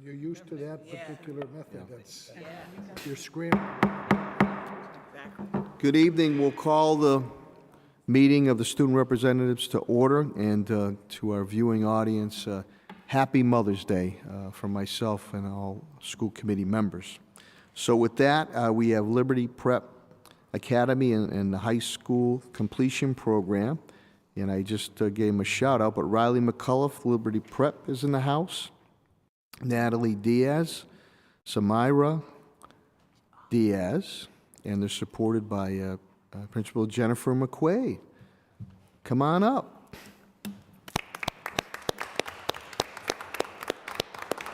You're used to that particular method. That's, you're scrambling. Good evening. We'll call the meeting of the student representatives to order, and to our viewing audience, happy Mother's Day from myself and all school committee members. So with that, we have Liberty Prep Academy and the high school completion program, and I just gave him a shout out, but Riley McCullough, Liberty Prep, is in the house. Natalie Diaz, Samira Diaz, and they're supported by Principal Jennifer McQuaid. Come on up.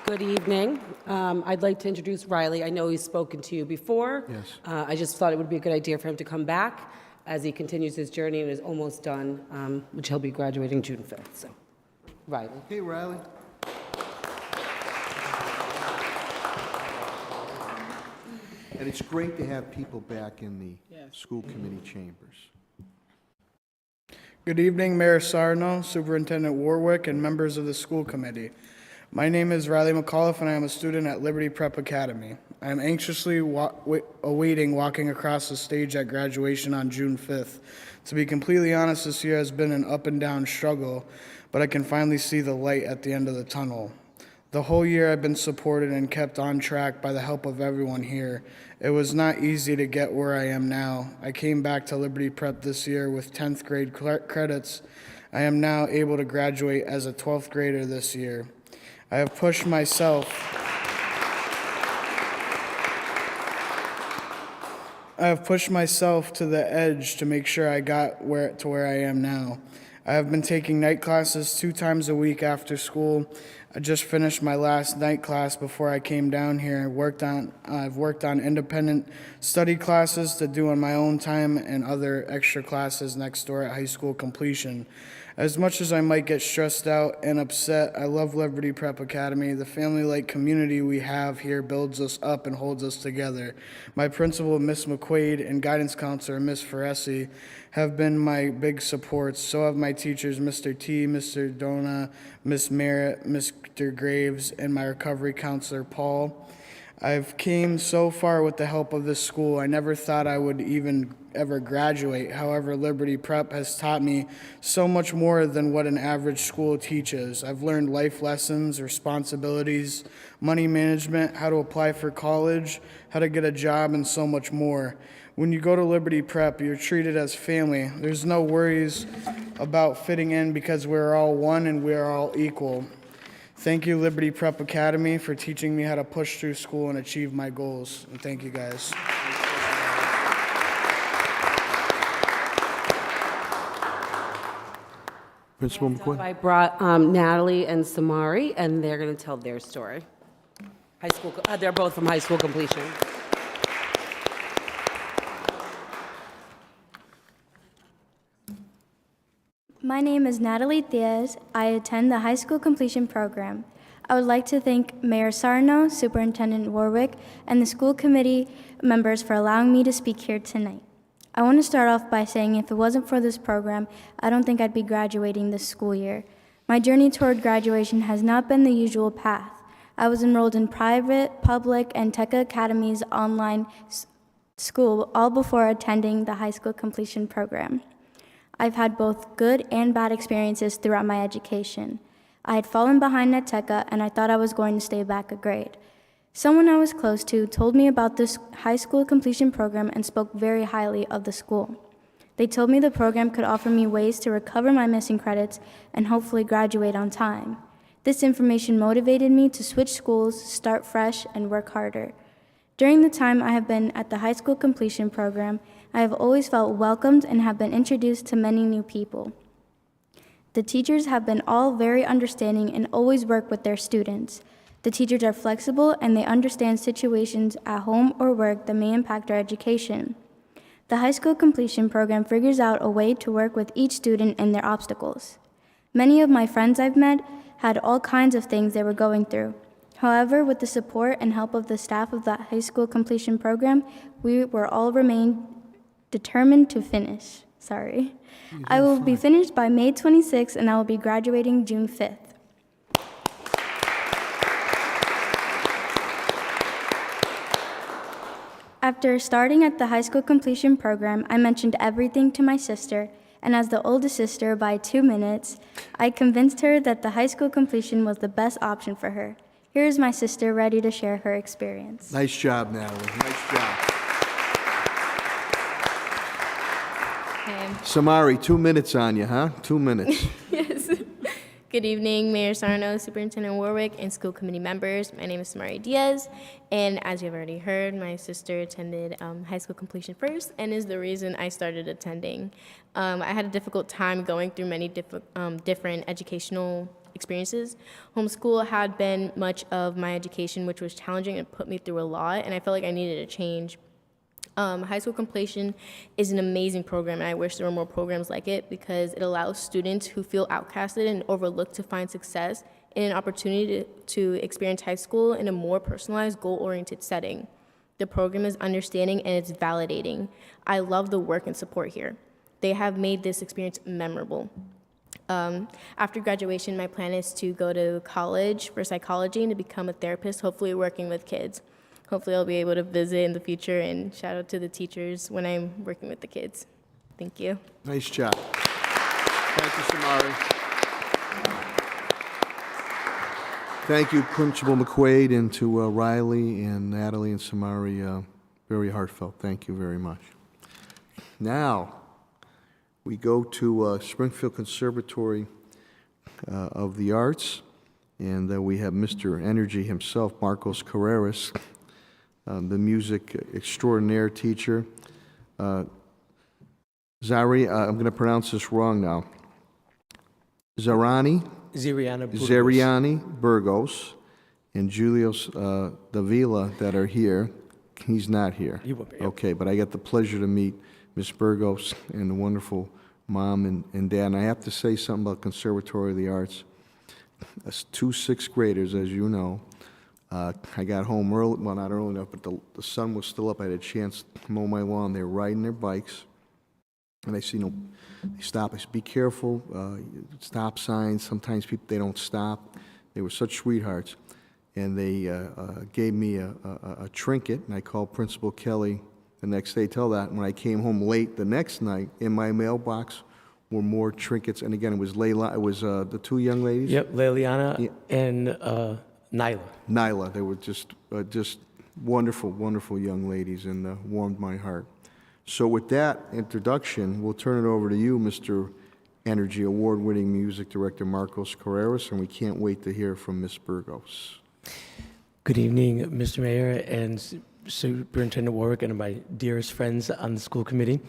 Good evening. I'd like to introduce Riley. I know he's spoken to you before. Yes. I just thought it would be a good idea for him to come back as he continues his journey and is almost done, which he'll be graduating June 5th. So, Riley. Hey, Riley. And it's great to have people back in the school committee chambers. Good evening, Mayor Sarno, Superintendent Warwick, and members of the school committee. My name is Riley McCullough, and I am a student at Liberty Prep Academy. I am anxiously awaiting walking across the stage at graduation on June 5th. To be completely honest, this year has been an up and down struggle, but I can finally see the light at the end of the tunnel. The whole year I've been supported and kept on track by the help of everyone here. It was not easy to get where I am now. I came back to Liberty Prep this year with 10th grade credits. I am now able to graduate as a 12th grader this year. I have pushed myself to the edge to make sure I got to where I am now. I have been taking night classes 2 times a week after school. I just finished my last night class before I came down here. I've worked on independent study classes to do on my own time and other extra classes next door at high school completion. As much as I might get stressed out and upset, I love Liberty Prep Academy. The family-like community we have here builds us up and holds us together. My principal, Miss McQuaid, and guidance counselor, Miss Feresi, have been my big supports. So have my teachers, Mr. T, Mr. Dona, Miss Merritt, Mr. Graves, and my recovery counselor, Paul. I've came so far with the help of this school. I never thought I would even ever graduate. However, Liberty Prep has taught me so much more than what an average school teaches. I've learned life lessons, responsibilities, money management, how to apply for college, how to get a job, and so much more. When you go to Liberty Prep, you're treated as family. There's no worries about fitting in because we're all one and we're all equal. Thank you, Liberty Prep Academy, for teaching me how to push through school and achieve my goals. And thank you, guys. Principal McQuaid. I brought Natalie and Samari, and they're going to tell their story. High school. They're both from high school completion. My name is Natalie Diaz. I attend the high school completion program. I would like to thank Mayor Sarno, Superintendent Warwick, and the school committee members for allowing me to speak here tonight. I want to start off by saying if it wasn't for this program, I don't think I'd be graduating this school year. My journey toward graduation has not been the usual path. I was enrolled in private, public, and tech academies online school all before attending the high school completion program. I've had both good and bad experiences throughout my education. I had fallen behind at TECA, and I thought I was going to stay back a grade. Someone I was close to told me about this high school completion program and spoke very highly of the school. They told me the program could offer me ways to recover my missing credits and hopefully graduate on time. This information motivated me to switch schools, start fresh, and work harder. During the time I have been at the high school completion program, I have always felt welcomed and have been introduced to many new people. The teachers have been all very understanding and always work with their students. The teachers are flexible and they understand situations at home or work that may impact our education. The high school completion program figures out a way to work with each student and their obstacles. Many of my friends I've met had all kinds of things they were going through. However, with the support and help of the staff of the high school completion program, we were all remained determined to finish. I will be finished by May 26th and I will be graduating June 5th. After starting at the high school completion program, I mentioned everything to my sister, and as the oldest sister by 2 minutes, I convinced her that the high school completion was the best option for her. Here is my sister ready to share her experience. Nice job, Natalie. Nice job. Samari, 2 minutes on you, huh? 2 minutes. Yes. Good evening, Mayor Sarno, Superintendent Warwick, and school committee members. My name is Samari Diaz, and as you've already heard, my sister attended high school completion first and is the reason I started attending. I had a difficult time going through many different educational experiences. Homeschool had been much of my education, which was challenging and put me through a lot, and I felt like I needed a change. High school completion is an amazing program, and I wish there were more programs like it because it allows students who feel outcasted and overlooked to find success and an opportunity to experience high school in a more personalized, goal-oriented setting. The program is understanding and it's validating. I love the work and support here. They have made this experience memorable. After graduation, my plan is to go to college for psychology and to become a therapist, hopefully working with kids. Hopefully I'll be able to visit in the future, and shout out to the teachers when I'm working with the kids. Thank you. Nice job. Thank you, Samari. Thank you, Principal McQuaid, and to Riley and Natalie and Samari. Very heartfelt. Thank you very much. Now, we go to Springfield Conservatory of the Arts, and we have Mr. Energy himself, Marcos Carreras, the music extraordinaire teacher. Zari, I'm going to pronounce this wrong now. Zariani Burgos and Julius Davila that are here. He's not here. He won't be. Yep. Okay, but I got the pleasure to meet Miss Burgos and the wonderful mom and dad. And I have to say something about Conservatory of the Arts. As 2 sixth graders, as you know, I got home early, well, not early enough, but the sun was still up. I had a chance to mow my lawn. They were riding their bikes, and I see, they stop. I said, be careful, stop signs. Sometimes people, they don't stop. They were such sweethearts. And they gave me a trinket, and I called Principal Kelly the next day. Tell that when I came home late the next night, in my mailbox were more trinkets. And again, it was Layla. It was the 2 young ladies. Yep, Liliana and Nyla. Nyla. They were just wonderful, wonderful young ladies, and warmed my heart. So with that introduction, we'll turn it over to you, Mr. Energy Award-winning music director Marcos Carreras, and we can't wait to hear from Miss Burgos. Good evening, Mr. Mayor and Superintendent Warwick, and my dearest friends on the school committee.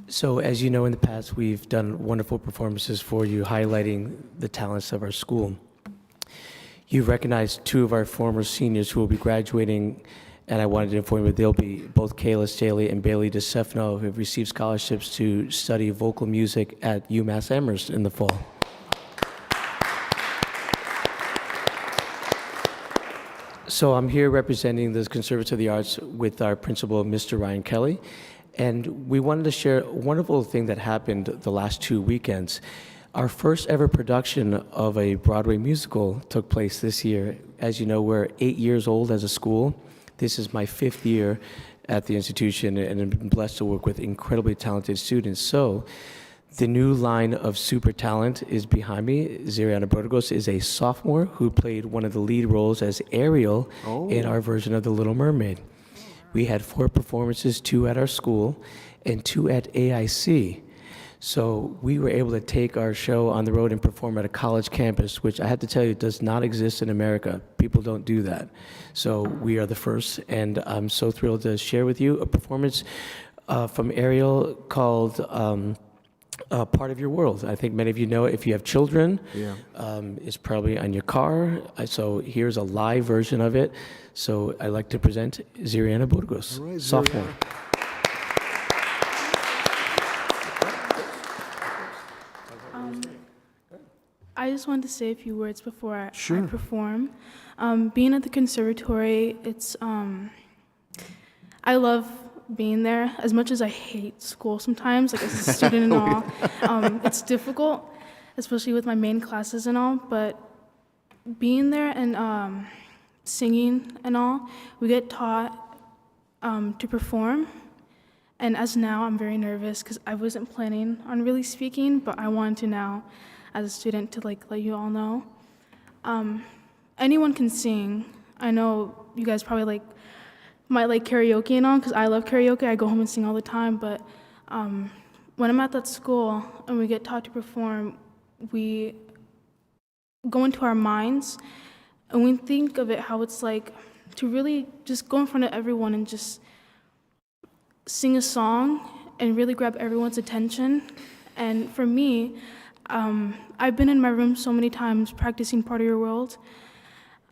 So as you know, in the past, we've done wonderful performances for you, highlighting the talents of our school. You've recognized 2 of our former seniors who will be graduating, and I wanted to inform you they'll be both Kayla Staley and Bailey DeStefano, who have received scholarships to study vocal music at UMass Amherst in the fall. So I'm here representing the Conservatory of the Arts with our principal, Mr. Ryan Kelly, and we wanted to share a wonderful thing that happened the last 2 weekends. Our first ever production of a Broadway musical took place this year. As you know, we're 8 years old as a school. This is my 5th year at the institution, and I've been blessed to work with incredibly talented students. So the new line of super talent is behind me. Zariana Burgos is a sophomore who played one of the lead roles as Ariel in our version of The Little Mermaid. We had 4 performances, 2 at our school and 2 at AIC. So we were able to take our show on the road and perform at a college campus, which I have to tell you does not exist in America. People don't do that. So we are the first, and I'm so thrilled to share with you a performance from Ariel called Part of Your World. I think many of you know it. If you have children, it's probably on your car. So here's a live version of it. So I'd like to present Zariana Burgos, All right, sophomore. Zariana. I just wanted to say a few words before I Sure. perform. Being at the conservatory, I love being there as much as I hate school sometimes, like as a student and all. It's difficult, especially with my main classes and all, but being there and singing and all, we get taught to perform. And as now, I'm very nervous because I wasn't planning on really speaking, but I wanted to now, as a student, to let you all know. Anyone can sing. I know you guys probably might like karaoke and all, because I love karaoke. I go home and sing all the time, but when I'm at that school and we get taught to perform, we go into our minds and we think of it how it's like to really just go in front of everyone and just sing a song and really grab everyone's attention. And for me, I've been in my room so many times practicing Part of Your World,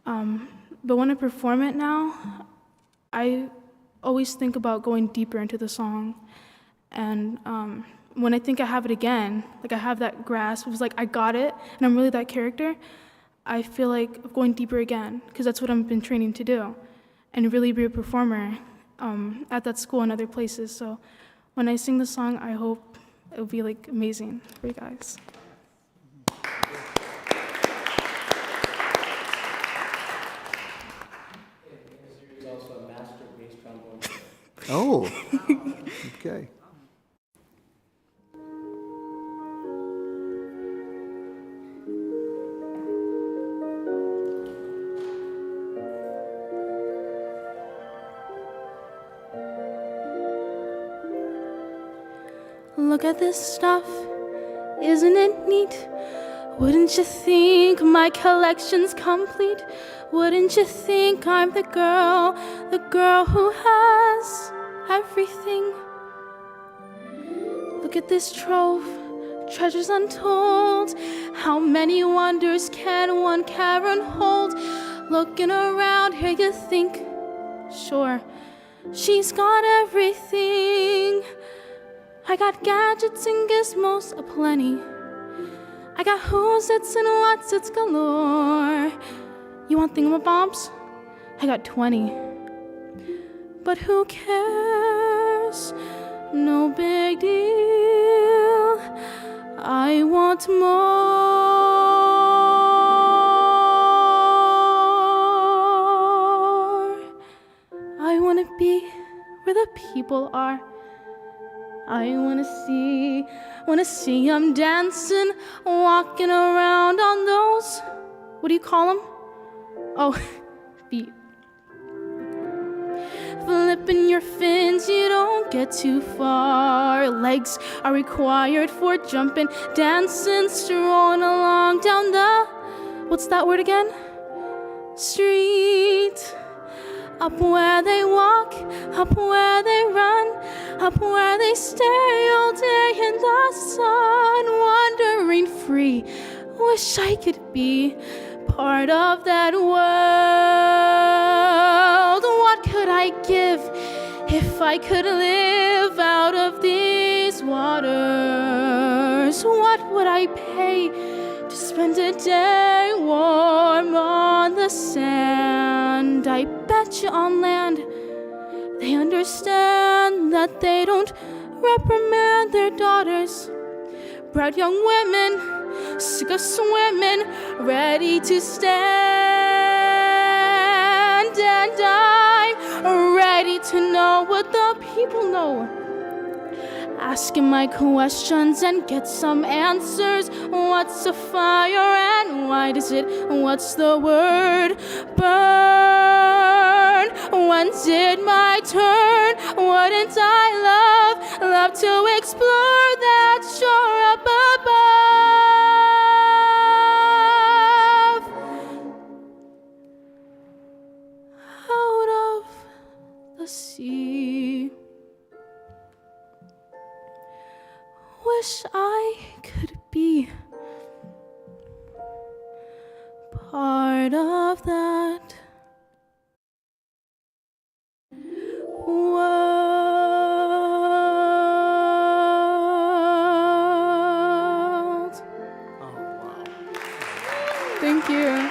but when I perform it now, I always think about going deeper into the song. And when I think I have it again, I have that grasp, it was I got it, and I'm really that character, I feel like going deeper again, because that's what I've been training to do, and really be a performer at that school and other places. So when I sing the song, I hope it'll be amazing for you guys. He's also a master bass trombone. Oh, okay. Look at this stuff, isn't it neat? Wouldn't you think my collection's complete? Wouldn't you think I'm the girl who has everything? Look at this trove, treasures untold. How many wonders can one Karen hold? Looking around here you think, sure, she's got everything. I got gadgets and gizmos aplenty. I got who's its and what's its galore. You want thingamabobs? I got 20. But who cares? No big deal. I want more. I want to be where the people are. I wanna see 'em dancing, walking around on those, what do you call them? Oh, feet. Flipping your fins, you don't get too far. Legs are required for jumping, dancing, strolling along down the, what's that word again? Street. Up where they walk, up where they run, up where they stay all day in the sun, wandering free. Wish I could be part of that world. What could I give if I could live out of these waters? What would I pay to spend a day warm on the sand? I bet you on land they understand that they don't reprimand their daughters. Proud young women, sick of swimming, ready to stand. And I'm ready to know what the people know. Asking my questions and get some answers. What's a fire and why does it? What's the word? Burn. When's it my turn? Wouldn't I love to explore that shore up above? Out of the sea. Wish I could be part of that world. Oh, wow. Thank you.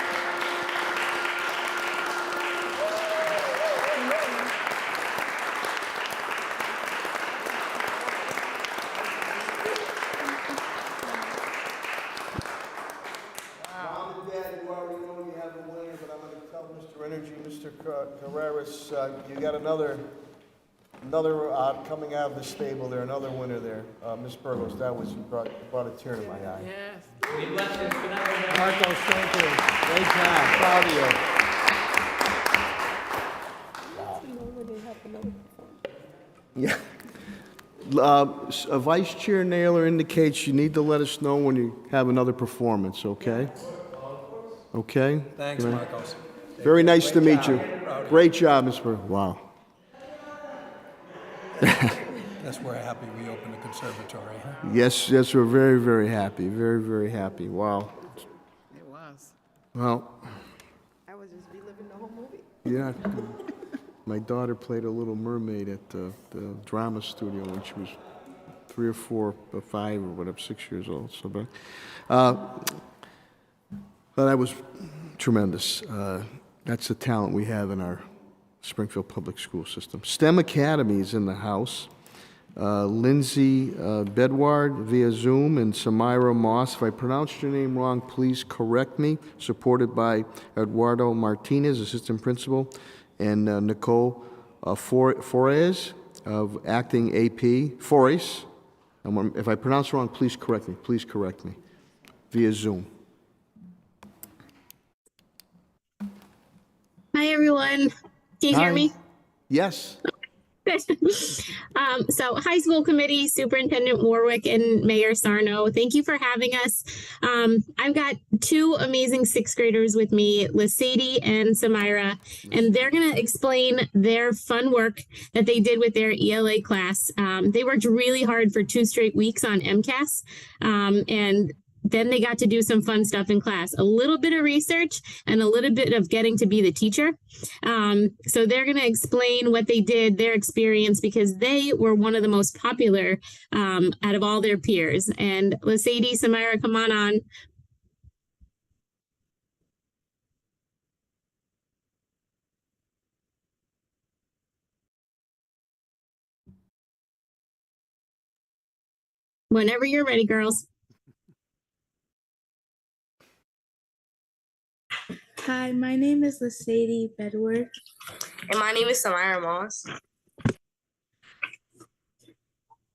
Mom and Dad, you already know you have a winner, but I'm going to tell Mr. Energy, Mr. Carreras, you got another Another, coming out of the stable there, another winner there. Ms. Burgos, that was, you brought a tear to my eye. Marcos, thank you. Great job. Proud of you. Yeah. Vice Chair Naylor indicates you need to let us know when you have another performance, okay? Okay? Thanks, Marcos. Very nice to meet you. Great job, Ms. Burgos. Wow. That's where happy we opened the conservatory, huh? Yes, we're very, very happy. Very, very happy. Wow. It was. Well, I was just reliving the whole movie. yeah. My daughter played a little mermaid at the drama studio when she was 3 or 4 or 5 or whatever, 6 years old. So, but that was tremendous. That's the talent we have in our Springfield public school system. STEM Academy is in the house. Lindsay Bedward via Zoom and Samira Moss. If I pronounced your name wrong, please correct me. Supported by Eduardo Martinez, assistant principal, and Nicole Forez of acting AP. Forez. If I pronounce wrong, please correct me. Please correct me via Zoom. Hi, everyone. Can you hear me? Yes. Good. So high school committee, Superintendent Warwick and Mayor Sarno, thank you for having us. I've got 2 amazing 6th graders with me, Sadie and Samira, and they're going to explain their fun work that they did with their ELA class. They worked really hard for 2 straight weeks on MCAS, and then they got to do some fun stuff in class, a little bit of research and a little bit of getting to be the teacher. So they're going to explain what they did, their experience, because they were one of the most popular out of all their peers. And Sadie, Samira, come on. Whenever you're ready, girls. Hi, my name is Sadie Bedward. And my name is Samira Moss.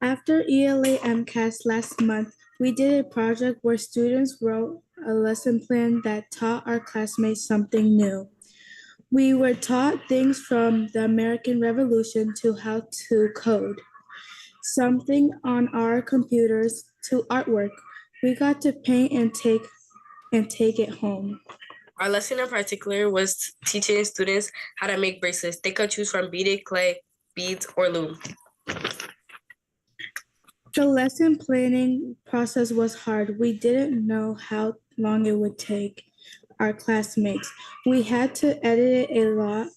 After ELA MCAS last month, we did a project where students wrote a lesson plan that taught our classmates something new. We were taught things from the American Revolution to how to code, something on our computers to artwork. We got to paint and take it home. Our lesson in particular was teaching students how to make bracelets. They could choose from beaded clay, beads, or loom. The lesson planning process was hard. We didn't know how long it would take our classmates. We had to edit it a lot,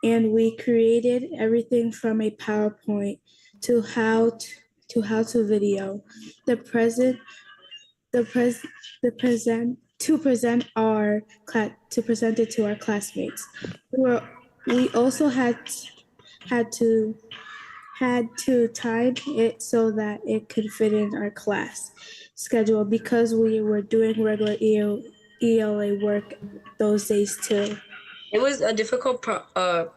and we created everything from a PowerPoint to how to video. To present it to our classmates. We also had to time it so that it could fit in our class schedule because we were doing regular ELA work those days too. It was a difficult to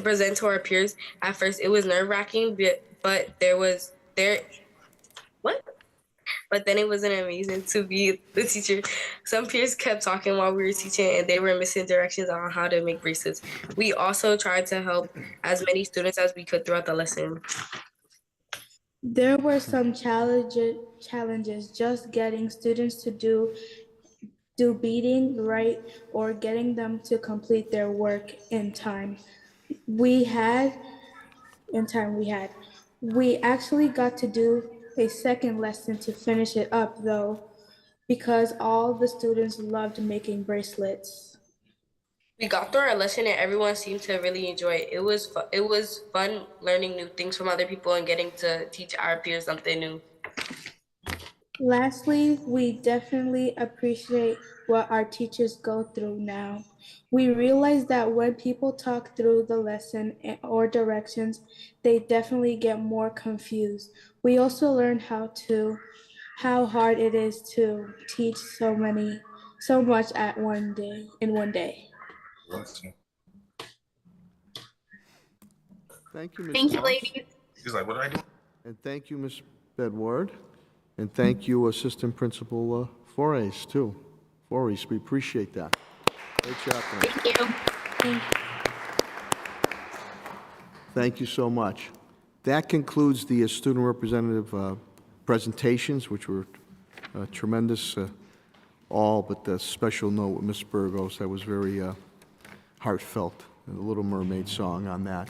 present to our peers. At first, it was nerve-wracking, but But then it was amazing to be the teacher. Some peers kept talking while we were teaching, and they were missing directions on how to make bracelets. We also tried to help as many students as we could throughout the lesson. There were some challenges just getting students to do beading right or getting them to complete their work in time. We actually got to do a second lesson to finish it up though, because all the students loved making bracelets. We got through our lesson and everyone seemed to really enjoy it. It was fun learning new things from other people and getting to teach our peers something new. Lastly, we definitely appreciate what our teachers go through now. We realize that when people talk through the lesson or directions, they definitely get more confused. We also learn how hard it is to teach so much in one day. Thank you, Ms. Thank you, Moss. ladies. He's like, what did I do? And thank you, Ms. Bedward. And thank you, Assistant Principal Flores, too. Flores, we appreciate that. Great job. Thank you. Thank you so much. That concludes the student representative presentations, which were tremendous, all but the special note with Ms. Burgos. That was very heartfelt, the Little Mermaid song on that.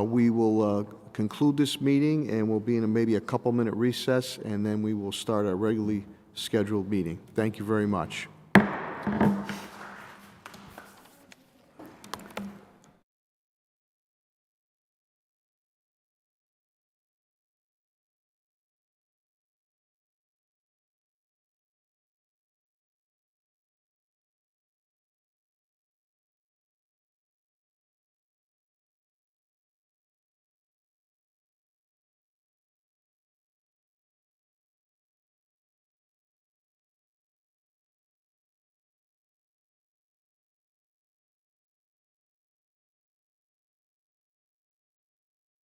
We will conclude this meeting, and we'll be in maybe a couple-minute recess, and then we will start our regularly scheduled meeting. Thank you very much.